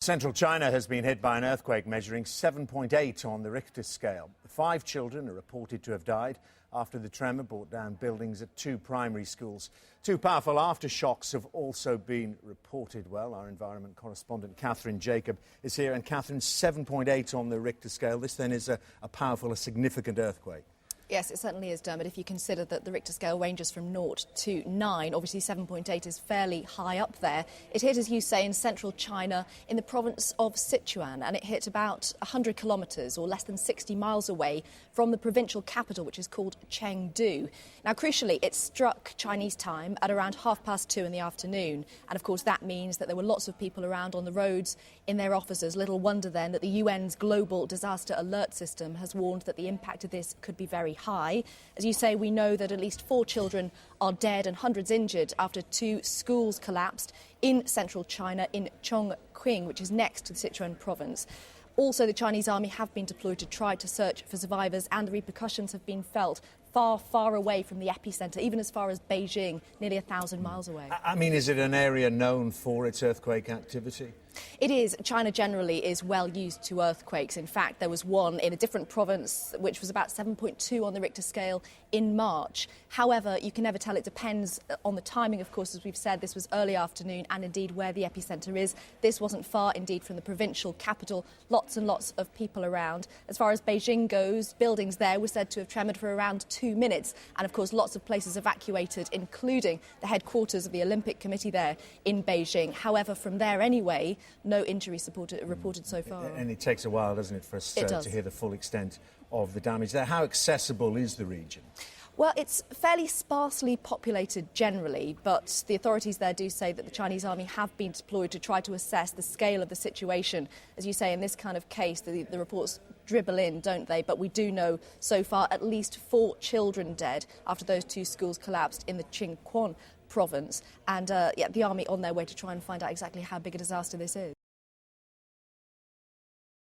Central China has been hit by an earthquake measuring 7.8 on the Richter scale. 5 children are reported to have died after the tremor brought down buildings at 2 primary schools. 2 powerful aftershocks have also been reported. Well, our environment correspondent Catherine Jacob is here. And Catherine, 7.8 on the Richter scale. This then is a powerful, a significant earthquake. Yes, it certainly is, Dermot. If you consider that the Richter scale ranges from 0 to 9, obviously 7.8 is fairly high up there. It hit, as you say, in central China in the province of Sichuan, and it hit about 100 kilometres or less than 60 miles away from the provincial capital, which is called Chengdu. Now, crucially, it struck Chinese time at around 2:30 in the afternoon. And, of course, that means that there were lots of people around on the roads in their offices. Little wonder, then, that the UN's Global Disaster Alert System has warned that the impact of this could be very high. As you say, we know that at least 4 children are dead and hundreds injured after 2 schools collapsed in central China in Chongqing, which is next to the Sichuan province. Also, the Chinese army have been deployed to try to search for survivors, and the repercussions have been felt far, far away from the epicentre, even as far as Beijing, nearly 1,000 miles away. I mean, is it an area known for its earthquake activity? It is. China generally is well used to earthquakes. In fact, there was one in a different province which was about 7.2 on the Richter scale in March. However, you can never tell. It depends on the timing, of course. As we've said, this was early afternoon, and indeed where the epicentre is. This wasn't far indeed from the provincial capital. Lots and lots of people around. As far as Beijing goes, buildings there were said to have tremored for around 2 minutes, and of course lots of places evacuated, including the headquarters of the Olympic Committee there in Beijing. However, from there anyway, no injuries reported so far. And it takes a while, doesn't it, for us to hear the full extent of the damage there. How accessible is the region? Well, it's fairly sparsely populated generally, but the authorities there do say that the Chinese army have been deployed to try to assess the scale of the situation. As you say, in this kind of case, the reports dribble in, don't they? But we do know so far at least 4 children dead after those 2 schools collapsed in the Sichuan province. And the army on their way to try and find out exactly how big a disaster this is.